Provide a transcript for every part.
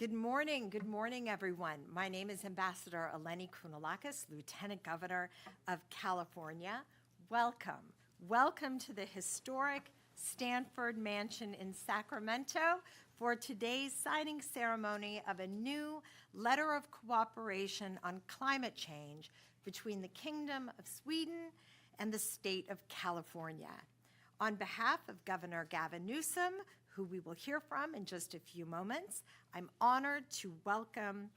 Good morning, everyone. My name is Ambassador Eleni Kounalakis, Lieutenant Governor of California. Welcome to the historic Stanford Mansion in Sacramento for today's signing ceremony of a new letter of cooperation on climate change between the Kingdom of Sweden and the state of California. On behalf of Governor Gavin Newsom, who we will hear from in just a few moments, I'm honored to welcome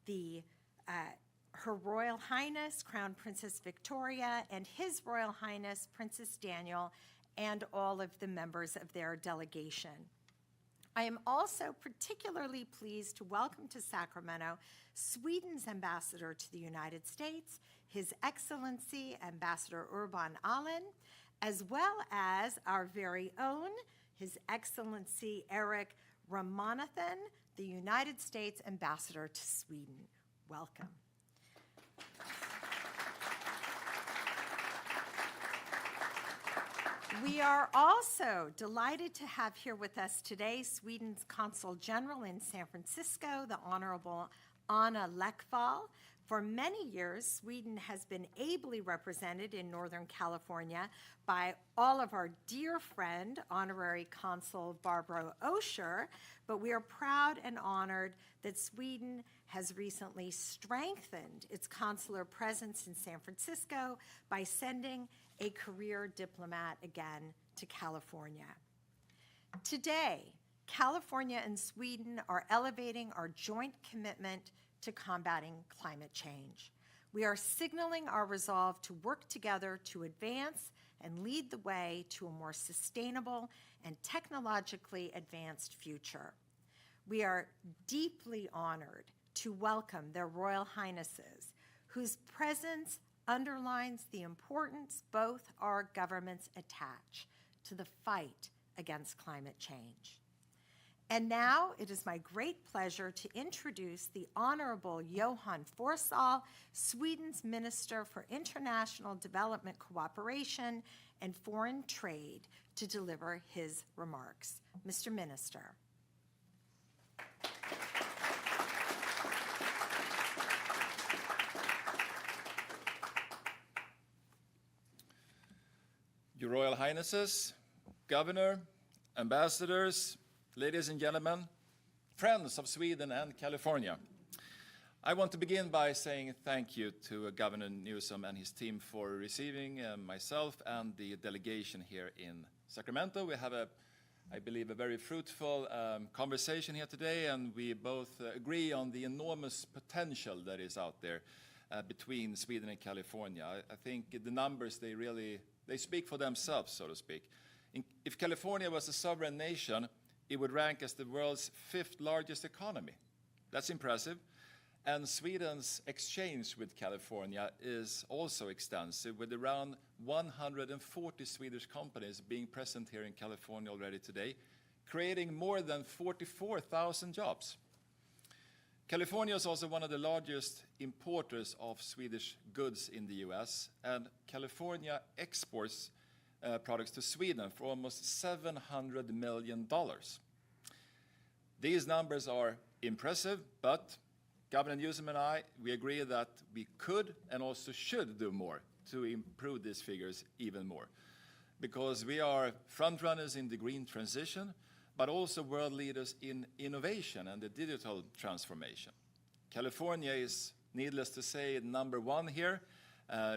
Her Royal Highness Crown Princess Victoria and His Royal Highness Princess Daniel and all of the members of their delegation. I am also particularly pleased to welcome to Sacramento Sweden's ambassador to the United States, His Excellency Ambassador Urban Ahlin, as well as our very own His Excellency Eric Ramanathan, the United States Ambassador to Sweden. Welcome. We are also delighted to have here with us today Sweden's Consul General in San Francisco, the Honorable Anna Lekvall. For many years, Sweden has been ably represented in Northern California by all of our dear friend, Honorary Consul Barbara Osher, but we are proud and honored that Sweden has recently strengthened its consular presence in San Francisco by sending a career diplomat again to California. Today, California and Sweden are elevating our joint commitment to combating climate change. We are signaling our resolve to work together to advance and lead the way to a more sustainable and technologically advanced future. We are deeply honored to welcome their Royal Highnesses, whose presence underlines the importance both our governments attach to the fight against climate change. And now it is my great pleasure to introduce the Honorable Johan Forssell, Sweden's Minister for International Development Cooperation and Foreign Trade, to deliver his remarks. Mr. Minister. Your Royal Highnesses, Governor, Ambassadors, ladies and gentlemen, friends of Sweden and California, I want to begin by saying thank you to Governor Newsom and his team for receiving myself and the delegation here in Sacramento. We have, I believe, a very fruitful conversation here today, and we both agree on the enormous potential that is out there between Sweden and California. I think the numbers, they speak for themselves, so to speak. If California was a sovereign nation, it would rank as the world's 5th largest economy. That's impressive. And Sweden's exchange with California is also extensive, with around 140 Swedish companies being present here in California already today, creating more than 44,000 jobs. California is also one of the largest importers of Swedish goods in the US, and California exports products to Sweden for almost $700 million. These numbers are impressive, but Governor Newsom and I, we agree that we could and also should do more to improve these figures even more, because we are frontrunners in the green transition, but also world leaders in innovation and the digital transformation. California is, needless to say, #1 here,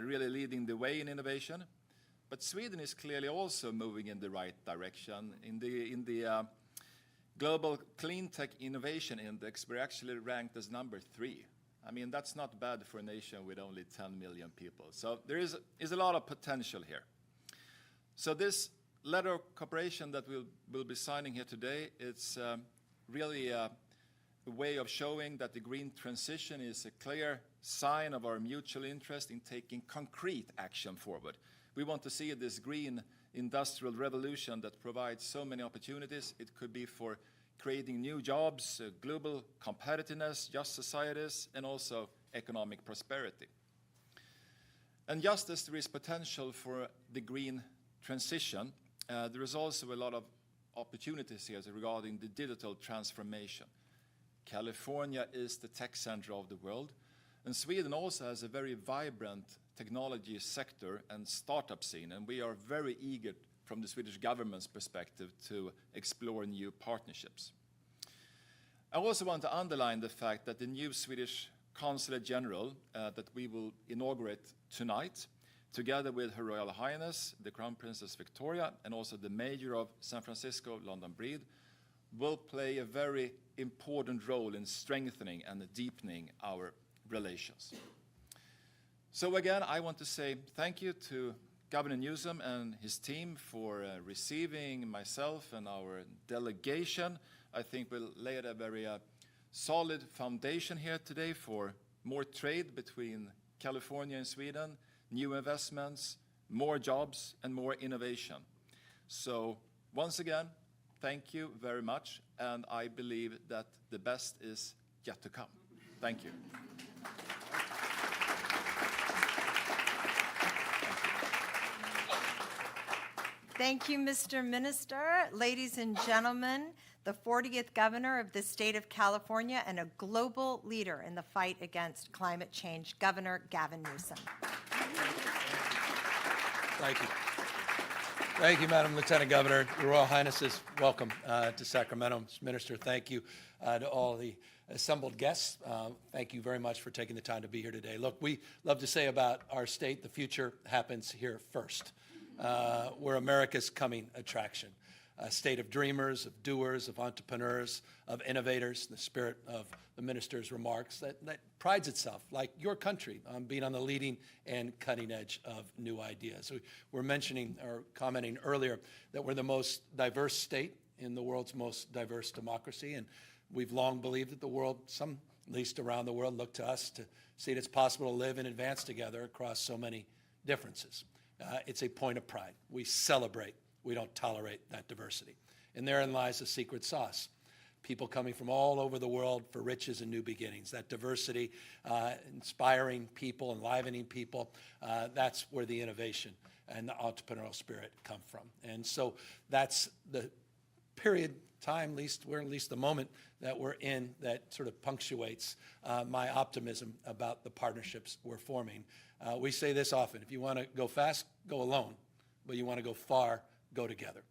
really leading the way in innovation. But Sweden is clearly also moving in the right direction. In the Global Clean Tech Innovation Index, we're actually ranked as #3. I mean, that's not bad for a nation with only 10 million people. So there is a lot of potential here. So this letter of cooperation that we'll be signing here today, it's really a way of showing that the green transition is a clear sign of our mutual interest in taking concrete action forward. We want to see this green industrial revolution that provides so many opportunities. It could be for creating new jobs, global competitiveness, just societies, and also economic prosperity. And just as there is potential for the green transition, there is also a lot of opportunities here regarding the digital transformation. California is the tech center of the world, and Sweden also has a very vibrant technology sector and startup scene, and we are very eager from the Swedish government's perspective to explore new partnerships. I also want to underline the fact that the new Swedish Consulate General that we will inaugurate tonight, together with Her Royal Highness, the Crown Princess Victoria, and also the Mayor of San Francisco, London Breed, will play a very important role in strengthening and deepening our relations. So again, I want to say thank you to Governor Newsom and his team for receiving myself and our delegation. I think we'll lay a very solid foundation here today for more trade between California and Sweden, new investments, more jobs, and more innovation. So once again, thank you very much, and I believe that the best is yet to come. Thank you. Thank you, Mr. Minister. Ladies and gentlemen, the 40th Governor of the state of California and a global leader in the fight against climate change, Governor Gavin Newsom. Thank you. Thank you, Madam Lieutenant Governor. Your Royal Highnesses, welcome to Sacramento. Mr. Minister, thank you to all the assembled guests. Thank you very much for taking the time to be here today. Look, we love to say about our state, the future happens here first. We're America's coming attraction. A state of dreamers, of doers, of entrepreneurs, of innovators, the spirit of the minister's remarks that prides itself, like your country, on being on the leading and cutting edge of new ideas. We were mentioning or commenting earlier that we're the most diverse state in the world's most diverse democracy, and we've long believed that the world, some at least around the world, look to us to see that it's possible to live and advance together across so many differences. It's a point of pride. We celebrate. We don't tolerate that diversity. And therein lies the secret sauce. People coming from all over the world for riches and new beginnings. That diversity, inspiring people, enlivening people, that's where the innovation and the entrepreneurial spirit come from. And so that's the period, time, at least the moment that we're in that sort of punctuates my optimism about the partnerships we're forming. We say this often: if you want to go fast, go alone. But you want to go far, go together.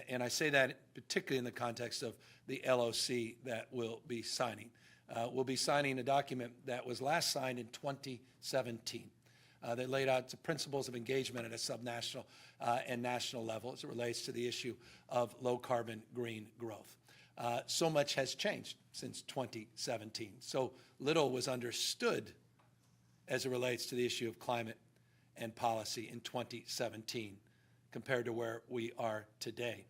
And I say that particularly in the context of the LOC that we'll be signing. We'll be signing a document that was last signed in 2017 that laid out the principles of engagement at a subnational and national level as it relates to the issue of low-carbon green growth. So much has changed since 2017. So little was understood as it relates to the issue of climate and policy in 2017 compared to where we are today.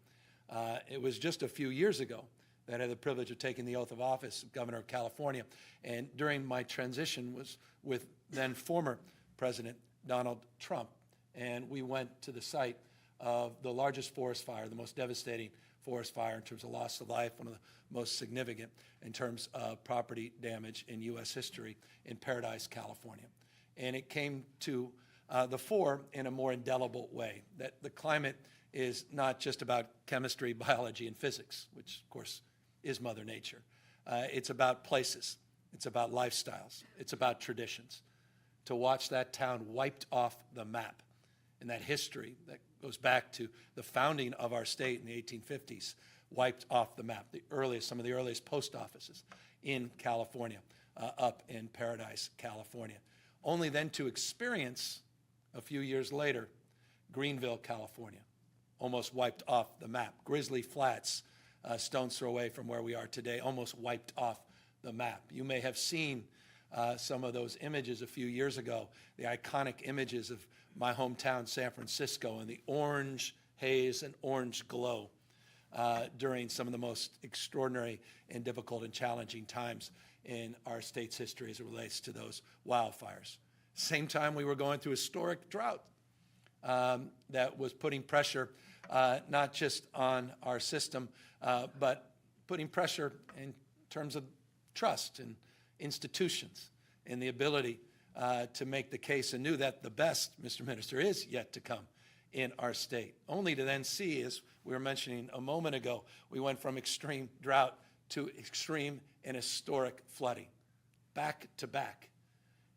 It was just a few years ago that I had the privilege of taking the oath of office of Governor of California, and during my transition was with then former President Donald Trump, and we went to the site of the largest forest fire, the most devastating forest fire in terms of loss of life, one of the most significant in terms of property damage in U.S. history in Paradise, California. And it came to the fore in a more indelible way, that the climate is not just about chemistry, biology, and physics, which, of course, is Mother Nature. It's about places. It's about lifestyles. It's about traditions. To watch that town wiped off the map and that history that goes back to the founding of our state in the 1850s, wiped off the map, some of the earliest post offices in California, up in Paradise, California. Only then to experience, a few years later, Greenville, California, almost wiped off the map. Grizzly Flats, stone's throw away from where we are today, almost wiped off the map. You may have seen some of those images a few years ago, the iconic images of my hometown, San Francisco, and the orange haze and orange glow during some of the most extraordinary and difficult and challenging times in our state's history as it relates to those wildfires. Same time we were going through a historic drought that was putting pressure not just on our system, but putting pressure in terms of trust and institutions and the ability to make the case anew that the best, Mr. Minister, is yet to come in our state. Only to then see, as we were mentioning a moment ago, we went from extreme drought to extreme and historic flooding, back to back.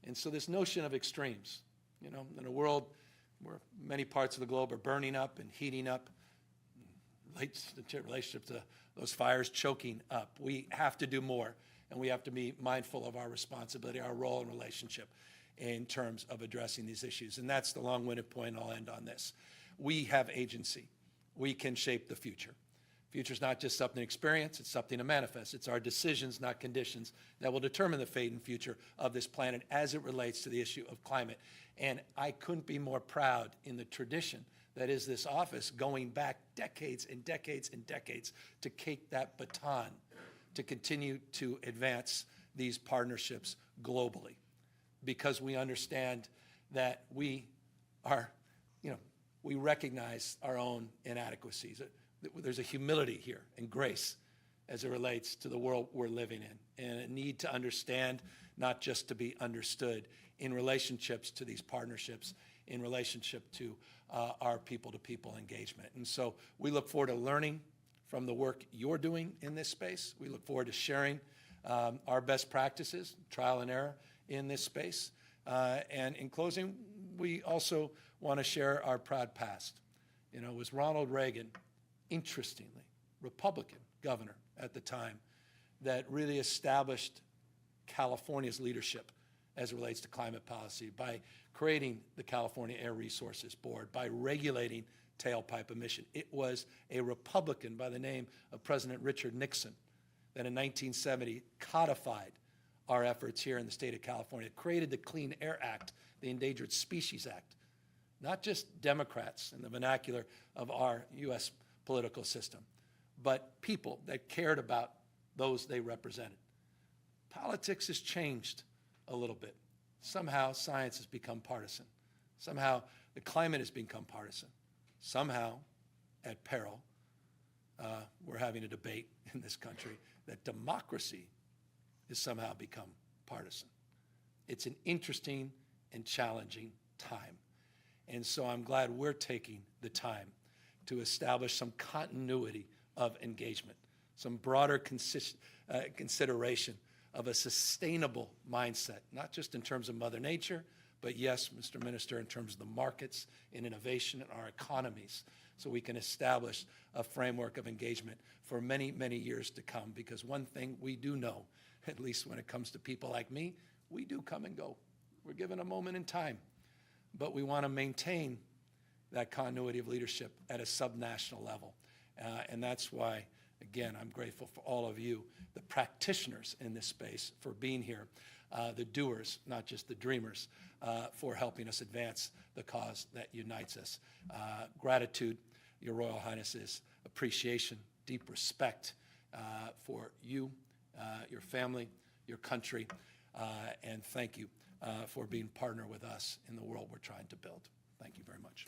And so this notion of extremes, you know, in a world where many parts of the globe are burning up and heating up, relationship to those fires choking up, we have to do more, and we have to be mindful of our responsibility, our role and relationship in terms of addressing these issues. And that's the long-winded point. I'll end on this. We have agency. We can shape the future. Future's not just something to experience, it's something to manifest. It's our decisions, not conditions, that will determine the fate and future of this planet as it relates to the issue of climate. And I couldn't be more proud in the tradition that is this office, going back decades and decades and decades, to take that baton to continue to advance these partnerships globally, because we understand that we are, you know, we recognize our own inadequacies. There's a humility here and grace as it relates to the world we're living in, and a need to understand, not just to be understood, in relationships to these partnerships, in relationship to our people-to-people engagement. And so we look forward to learning from the work you're doing in this space. We look forward to sharing our best practices, trial and error in this space. And in closing, we also want to share our proud past. You know, it was Ronald Reagan, interestingly, Republican governor at the time, that really established California's leadership as it relates to climate policy by creating the California Air Resources Board, by regulating tailpipe emission. It was a Republican by the name of President Richard Nixon that in 1970 codified our efforts here in the state of California, created the Clean Air Act, the Endangered Species Act. Not just Democrats in the vernacular of our U.S. political system, but people that cared about those they represented. Politics has changed a little bit. Somehow science has become partisan. Somehow the climate has become partisan. Somehow, at peril, we're having a debate in this country that democracy has somehow become partisan. It's an interesting and challenging time. And so I'm glad we're taking the time to establish some continuity of engagement, some broader consideration of a sustainable mindset, not just in terms of Mother Nature, but yes, Mr. Minister, in terms of the markets and innovation in our economies, so we can establish a framework of engagement for many, many years to come. Because one thing we do know, at least when it comes to people like me, we do come and go. We're given a moment in time, but we want to maintain that continuity of leadership at a subnational level. And that's why, again, I'm grateful for all of you, the practitioners in this space, for being here, the doers, not just the dreamers, for helping us advance the cause that unites us. Gratitude, Your Royal Highnesses, appreciation, deep respect for you, your family, your country, and thank you for being partner with us in the world we're trying to build. Thank you very much.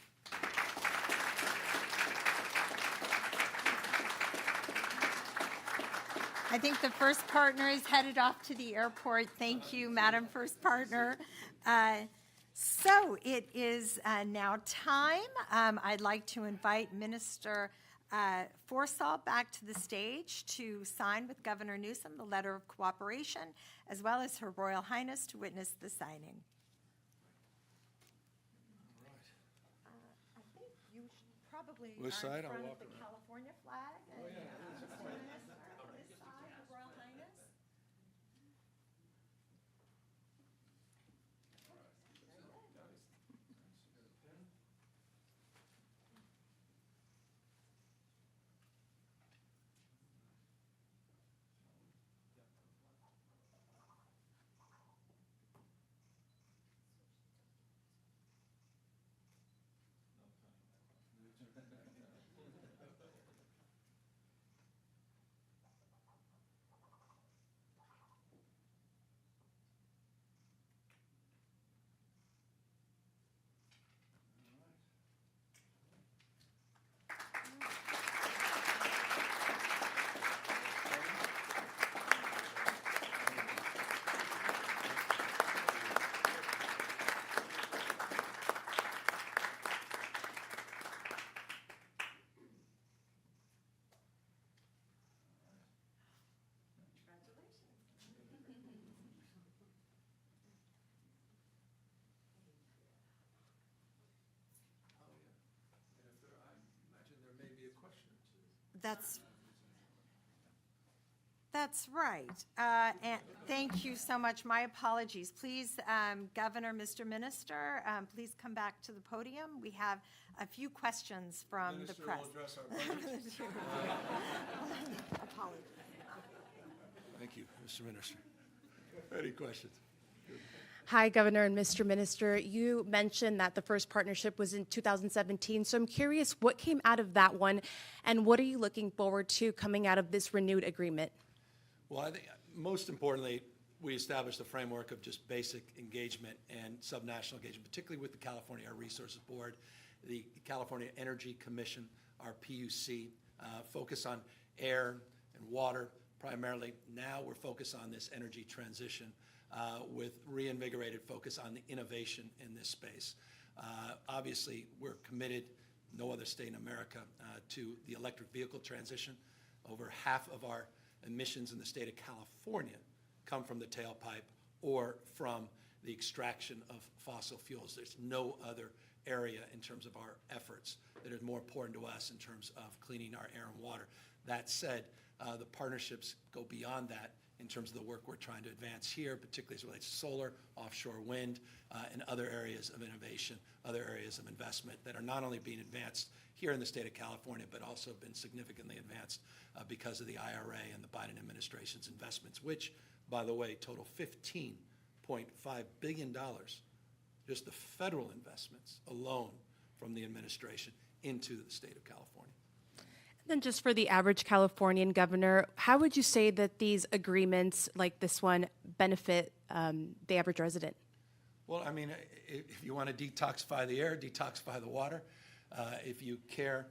I think the first partner is headed off to the airport. Thank you, Madam First Partner. So it is now time. I'd like to invite Minister Forssell back to the stage to sign with Governor Newsom the letter of cooperation, as well as Her Royal Highness to witness the signing. I think you should probably Which are side? in I'll front of walk the around. California flag. And, this side, Her Royal Highness. That's right. And thank you so much. My apologies. Please, Governor, Mr. Minister, please come back to the podium. We have a few questions from the press. Minister will address our budget. Apologies. Thank you, Mr. Minister. Any questions? Hi, Governor and Mr. Minister. You mentioned that the first partnership was in 2017, so I'm curious what came out of that one, and what are you looking forward to coming out of this renewed agreement? Well, I think most importantly, we established a framework of just basic engagement and subnational engagement, particularly with the California Air Resources Board, the California Energy Commission, our PUC, focus on air and water primarily. Now we're focused on this energy transition with reinvigorated focus on the innovation in this space. Obviously, we're committed, no other state in America, to the electric vehicle transition. Over half of our emissions in the state of California come from the tailpipe or from the extraction of fossil fuels. There's no other area in terms of our efforts that is more important to us in terms of cleaning our air and water. That said, the partnerships go beyond that in terms of the work we're trying to advance here, particularly as it relates to solar, offshore wind, and other areas of innovation, other areas of investment that are not only being advanced here in the state of California, but also been significantly advanced because of the IRA and the Biden administration's investments, which, by the way, total $15.5 billion, just the federal investments alone from the administration into the state of California. Then just for the average Californian governor, how would you say that these agreements like this one benefit the average resident? Well, I mean, if you want to detoxify the air, detoxify the water. If you care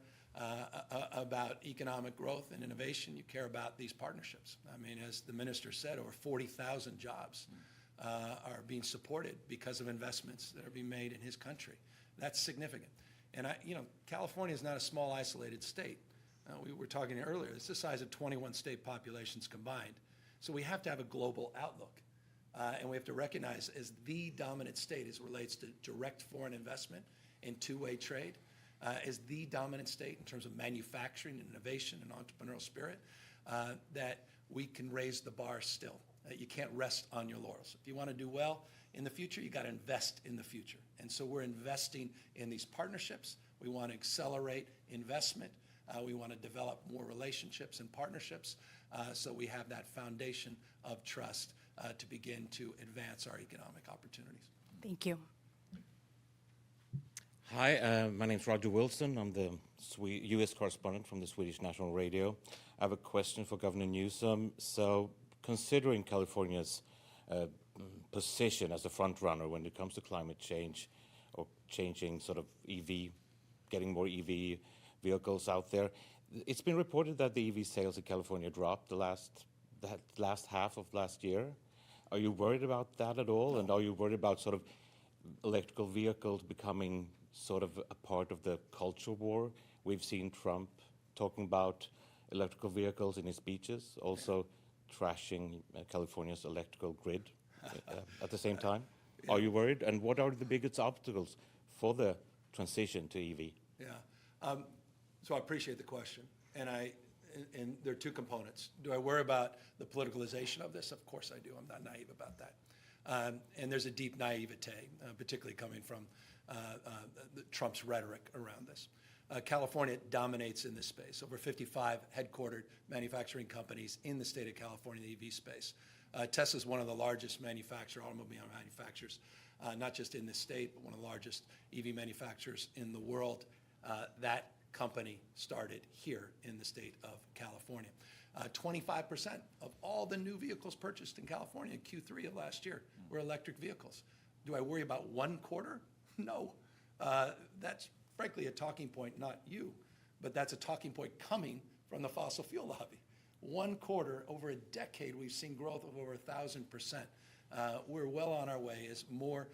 about economic growth and innovation, you care about these partnerships. I mean, as the minister said, over 40,000 jobs are being supported because of investments that are being made in his country. That's significant. And California is not a small, isolated state. We were talking earlier, it's the size of 21 state populations combined. So we have to have a global outlook. And we have to recognize as the dominant state as it relates to direct foreign investment and two-way trade, as the dominant state in terms of manufacturing and innovation and entrepreneurial spirit, that we can raise the bar still. You can't rest on your laurels. If you want to do well in the future, you got to invest in the future. And so we're investing in these partnerships. We want to accelerate investment. We want to develop more relationships and partnerships so we have that foundation of trust to begin to advance our economic opportunities. Thank you. Hi, my name is Roger Wilson. I'm the U.S. correspondent from the Swedish National Radio. I have a question for Governor Newsom. So, considering California's position as a front runner when it comes to climate change or changing sort of EV, getting more EV vehicles out there, it's been reported that the EV sales in California dropped the last half of last year. Are you worried about that at all? No. And are you worried about sort of electrical vehicles becoming sort of a part of the culture war? We've seen Trump talking about electrical vehicles in his speeches, also trashing California's electrical grid at the same time. Yeah. Are you worried? And what are the biggest obstacles for the transition to EV? Yeah. So I appreciate the question. And there are two components. Do I worry about the politicalization of this? Of course I do. I'm not naive about that. And there's a deep naivete, particularly coming from Trump's rhetoric around this. California dominates in this space. Over 55 headquartered manufacturing companies in the state of California in the EV space. Tesla is one of the largest automobile manufacturers, not just in this state, but one of the largest EV manufacturers in the world. That company started here in the state of California. 25% of all the new vehicles purchased in California in Q3 of last year were electric vehicles. Do I worry about one quarter? No. That's frankly a talking point, not you, but that's a talking point coming from the fossil fuel lobby. One quarter, over a decade, we've seen growth of over 1,000%. We're well on our way as more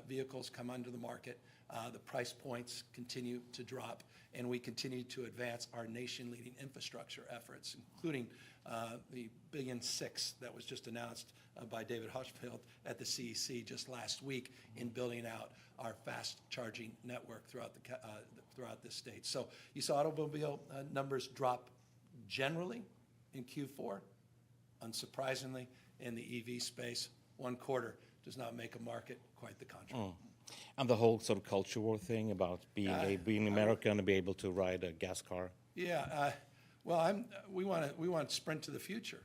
vehicles come onto the market. The price points continue to drop, and we continue to advance our nation-leading infrastructure efforts, including the $1.6 billion that was just announced by David Hochfeld at the CEC just last week in building out our fast-charging network throughout the state. So you saw automobile numbers drop generally in Q4. Unsurprisingly, in the EV space, 1 quarter does not make a market, quite the contrary. And the whole sort of culture war thing about being American and be able to ride a gas car. Yeah, well, we want to sprint to the future.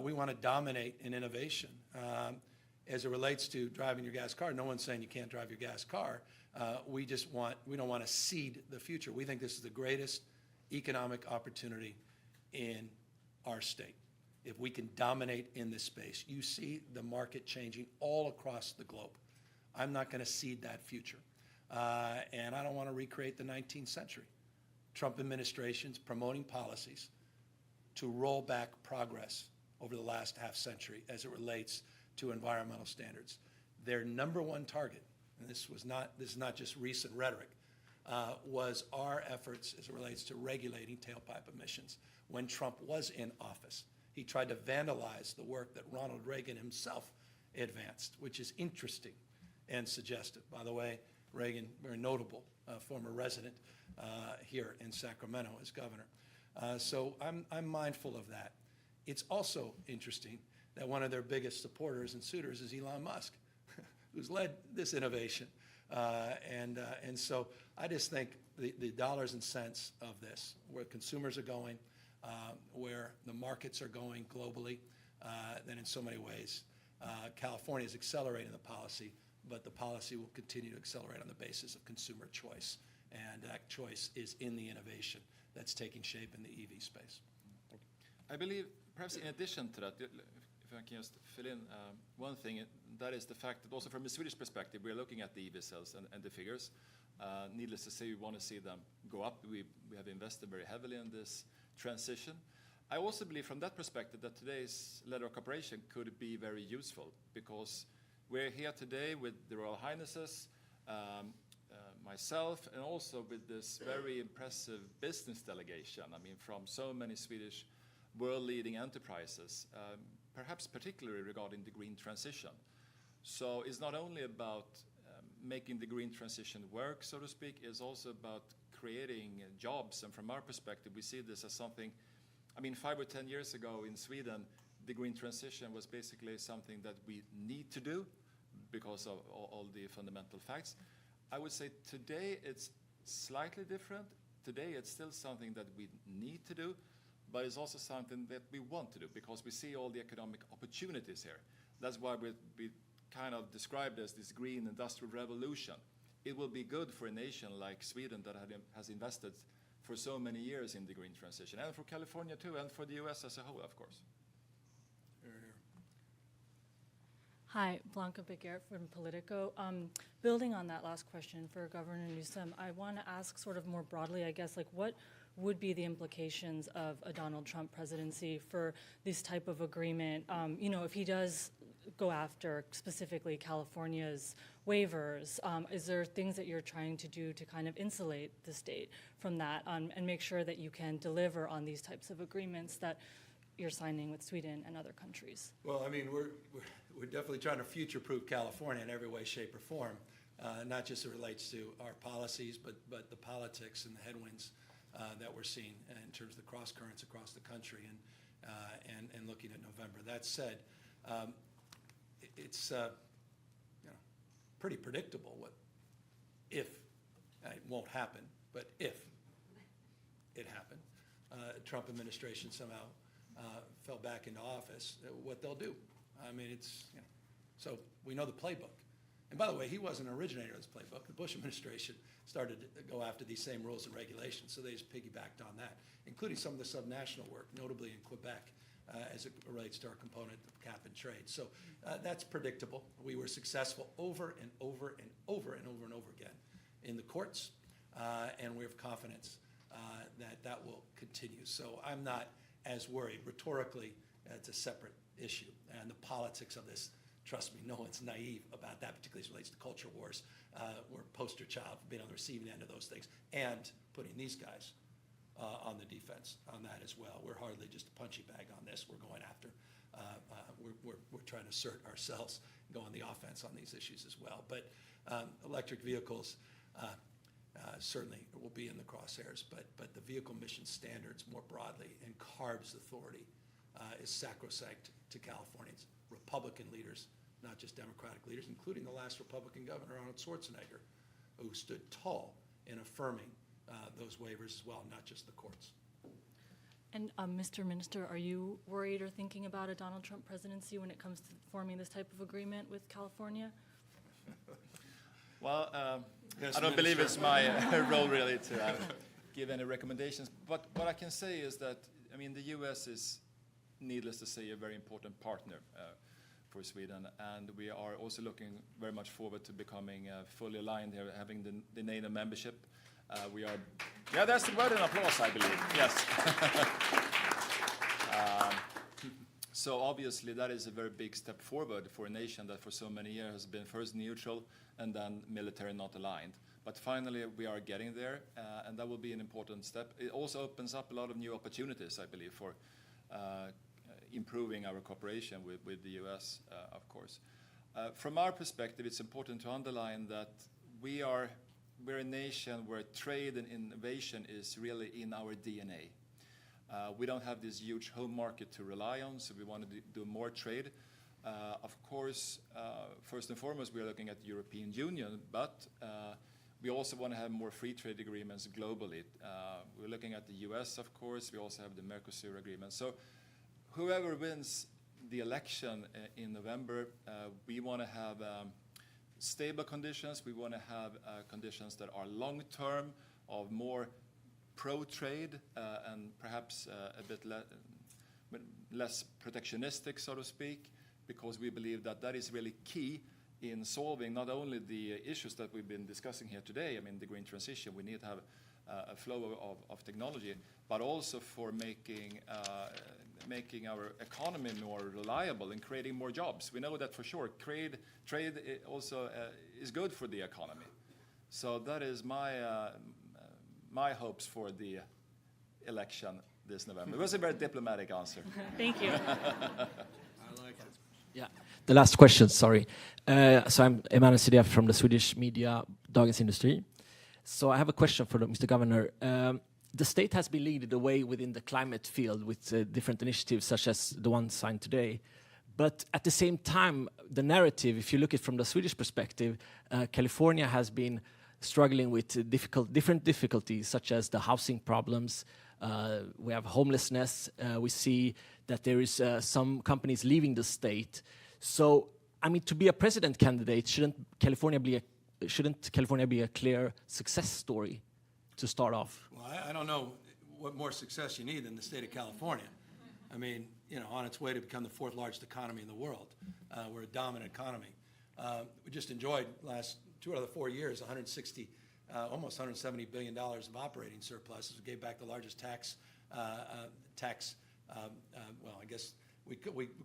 We want to dominate in innovation. As it relates to driving your gas car, no one's saying you can't drive your gas car. We don't want to cede the future. We think this is the greatest economic opportunity in our state. If we can dominate in this space, you see the market changing all across the globe. I'm not going to cede that future. And I don't want to recreate the 19th century. Trump administration's promoting policies to roll back progress over the last half century as it relates to environmental standards. Their number one target, and this is not just recent rhetoric, was our efforts as it relates to regulating tailpipe emissions. When Trump was in office, he tried to vandalize the work that Ronald Reagan himself advanced, which is interesting and suggestive. By the way, Reagan, very notable former resident here in Sacramento as governor. So I'm mindful of that. It's also interesting that one of their biggest supporters and suitors is Elon Musk, who's led this innovation. And so I just think the dollars and cents of this, where consumers are going, where the markets are going globally, then in so many ways, California is accelerating the policy, but the policy will continue to accelerate on the basis of consumer choice. And that choice is in the innovation that's taking shape in the EV space. I believe, perhaps in addition to that, if I can just fill in one thing, that is the fact that also from a Swedish perspective, we're looking at the EV sales and the figures. Needless to say, we want to see them go up. We have invested very heavily in this transition. I also believe from that perspective that today's letter of cooperation could be very useful, because we're here today with the Royal Highnesses, myself, and also with this very impressive business delegation. I mean, from so many Swedish world-leading enterprises, perhaps particularly regarding the green transition. So it's not only about making the green transition work, so to speak, it's also about creating jobs. And from our perspective, we see this as something, I mean, 5 or 10 years ago in Sweden, the green transition was basically something that we need to do because of all the fundamental facts. I would say today it's slightly different. Today it's still something that we need to do, but it's also something that we want to do because we see all the economic opportunities here. That's why we kind of described as this green industrial revolution. It will be good for a nation like Sweden that has invested for so many years in the green transition, and for California too, and for the US as a whole, of course. Hi, Blanca Beguer from Politico. Building on that last question for Governor Newsom, I want to ask sort of more broadly, I guess, like what would be the implications of a Donald Trump presidency for this type of agreement? You know, if he does go after specifically California's waivers, is there things that you're trying to do to kind of insulate the state from that and make sure that you can deliver on these types of agreements that you're signing with Sweden and other countries? Well, I mean, we're definitely trying to future-proof California in every way, shape, or form, not just as it relates to our policies, but the politics and the headwinds that we're seeing in terms of the cross currents across the country and looking at November. That said, it's pretty predictable what if, it won't happen, but if it happened, Trump administration somehow fell back into office, what they'll do. I mean, so we know the playbook. And by the way, he wasn't an originator of this playbook. The Bush administration started to go after these same rules and regulations, so they just piggybacked on that, including some of the subnational work, notably in Quebec, as it relates to our component of cap and trade. So that's predictable. We were successful over and over and over and over and over again in the courts, and we have confidence that will continue. So I'm not as worried. Rhetorically, it's a separate issue. And the politics of this, trust me, no one's naive about that, particularly as it relates to culture wars. We're a poster child for being on the receiving end of those things and putting these guys on the defense on that as well. We're hardly just a punchy bag on this. We're going after. We're trying to assert ourselves and go on the offense on these issues as well. But electric vehicles, certainly will be in the crosshairs, but the vehicle emission standards more broadly and CARB's authority is sacrosanct to Californians, Republican leaders, not just Democratic leaders, including the last Republican governor, Arnold Schwarzenegger, who stood tall in affirming those waivers as well, not just the courts. And Mr. Minister, are you worried or thinking about a Donald Trump presidency when it comes to forming this type of agreement with California? Well, Yes, I don't Minister. believe it's my role really to give any recommendations. But what I can say is that, I mean, the U.S. is, needless to say, a very important partner for Sweden. And we are also looking very much forward to becoming fully aligned here, having the NATO membership. We are, yeah, that's the word in applause, I believe, yes. So obviously that is a very big step forward for a nation that for so many years has been first neutral and then military not aligned. But finally we are getting there, and that will be an important step. It also opens up a lot of new opportunities, I believe, for improving our cooperation with the US, of course. From our perspective, it's important to underline that we're a nation where trade and innovation is really in our DNA. We don't have this huge home market to rely on, so we want to do more trade. Of course, first and foremost, we are looking at the European Union, but we also want to have more free trade agreements globally. We're looking at the US, of course. We also have the Mercosur agreement. So whoever wins the election in November, we want to have stable conditions. We want to have conditions that are long-term, of more pro-trade and perhaps a bit less protectionistic, so to speak, because we believe that that is really key in solving not only the issues that we've been discussing here today, I mean the green transition, we need to have a flow of technology, but also for making our economy more reliable and creating more jobs. We know that for sure. Trade also is good for the economy. So that is my hopes for the election this November. It was a very diplomatic answer. Thank you. Yeah. The last question, sorry. So I'm Emanuel Sidef from the Swedish media Dagens Industri. So I have a question for Mr. Governor. The state has been leading the way within the climate field with different initiatives such as the one signed today. But at the same time, the narrative, if you look at it from the Swedish perspective, California has been struggling with different difficulties such as the housing problems. We have homelessness. We see that there is some companies leaving the state. So, I mean, to be a president candidate, shouldn't California be a clear success story to start off? Well, I don't know what more success you need than the state of California. I mean, you know, on its way to become the fourth largest economy in the world. We're a dominant economy. We just enjoyed last 2 out of the 4 years, almost $170 billion of operating surpluses. We gave back the largest well, I guess we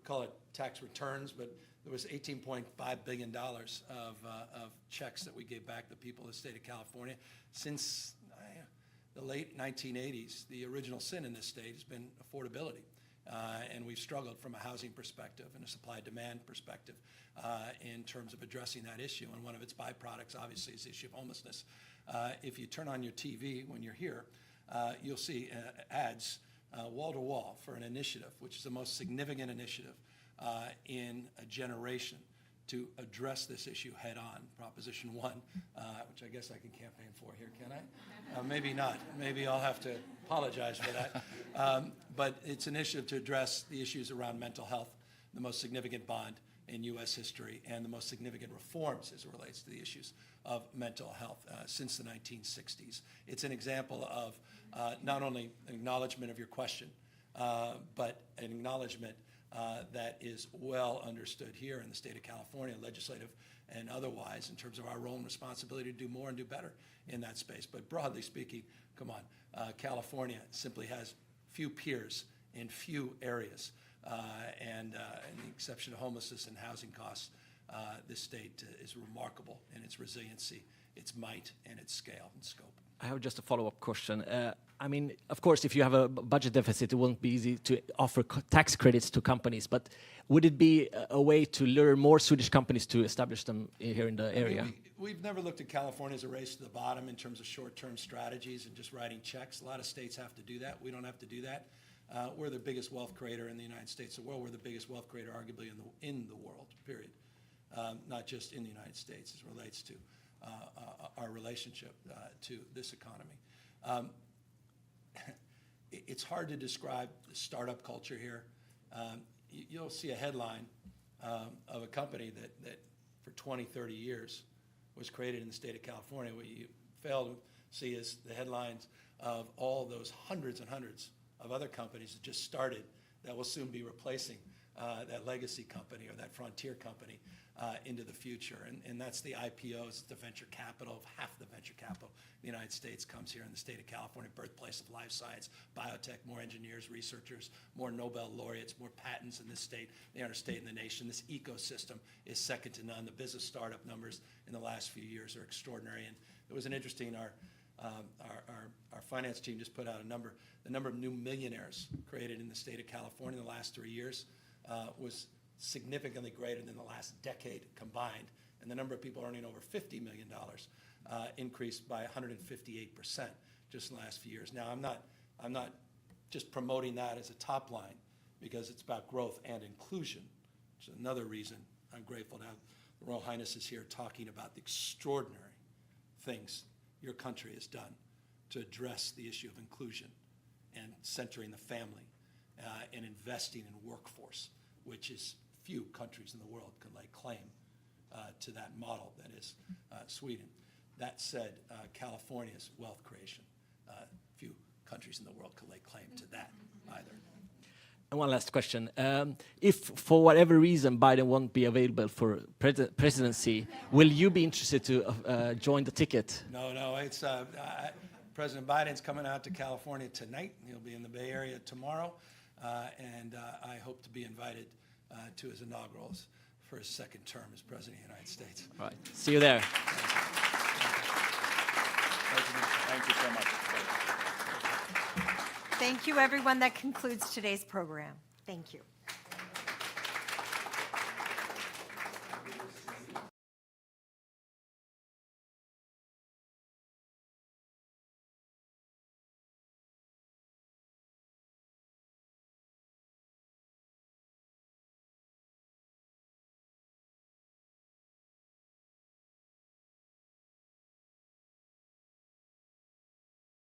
call it tax returns, but there was $18.5 billion of checks that we gave back to people in the state of California. Since the late 1980s, the original sin in this state has been affordability. And we've struggled from a housing perspective and a supply-demand perspective in terms of addressing that issue. And one of its byproducts, obviously, is the issue of homelessness. If you turn on your TV when you're here, you'll see ads wall-to-wall for an initiative, which is the most significant initiative in a generation to address this issue head-on, Proposition 1, which I guess I can campaign for here, can I? Maybe not. Maybe I'll have to apologize for that. But it's an initiative to address the issues around mental health, the most significant bond in U.S. history, and the most significant reforms as it relates to the issues of mental health since the 1960s. It's an example of not only an acknowledgement of your question, but an acknowledgement that is well understood here in the state of California, legislative and otherwise, in terms of our role and responsibility to do more and do better in that space. But broadly speaking, come on, California simply has few peers in few areas. And the exception of homelessness and housing costs, this state is remarkable in its resiliency, its might, and its scale and scope. I have just a follow-up question. I mean, of course, if you have a budget deficit, it won't be easy to offer tax credits to companies. But would it be a way to lure more Swedish companies to establish them here in the area? We've never looked at California as a race to the bottom in terms of short-term strategies and just writing checks. A lot of states have to do that. We don't have to do that. We're the biggest wealth creator in the United States of the world. We're the biggest wealth creator, arguably, in the world, period. Not just in the United States as it relates to our relationship to this economy. It's hard to describe the startup culture here. You'll see a headline of a company that for 20, 30 years was created in the state of California. What you fail to see is the headlines of all those hundreds and hundreds of other companies that just started that will soon be replacing that legacy company or that frontier company into the future. And that's the IPOs, the venture capital. Half the venture capital in the United States comes here in the state of California, birthplace of life science, biotech, more engineers, researchers, more Nobel laureates, more patents in this state, the other state in the nation. This ecosystem is second to none. The business startup numbers in the last few years are extraordinary. And it was an interesting, our finance team just put out a number. The number of new millionaires created in the state of California in the last 3 years was significantly greater than the last decade combined. And the number of people earning over $50 million increased by 158% just in the last few years. Now, I'm not just promoting that as a top line because it's about growth and inclusion, which is another reason I'm grateful to have the Royal Highnesses here talking about the extraordinary things your country has done to address the issue of inclusion and centering the family and investing in workforce, which is few countries in the world can lay claim to that model that is Sweden. That said, California's wealth creation, few countries in the world can lay claim to that either. And one last question. If, for whatever reason, Biden won't be available for presidency, will you be interested to join the ticket? No, it's President Biden's coming out to California tonight. He'll be in the Bay Area tomorrow, and I hope to be invited to his inaugurals for his second term as President of the United States. All right. See you there. Thank you so much. Thank you, everyone. That concludes today's program. Thank you.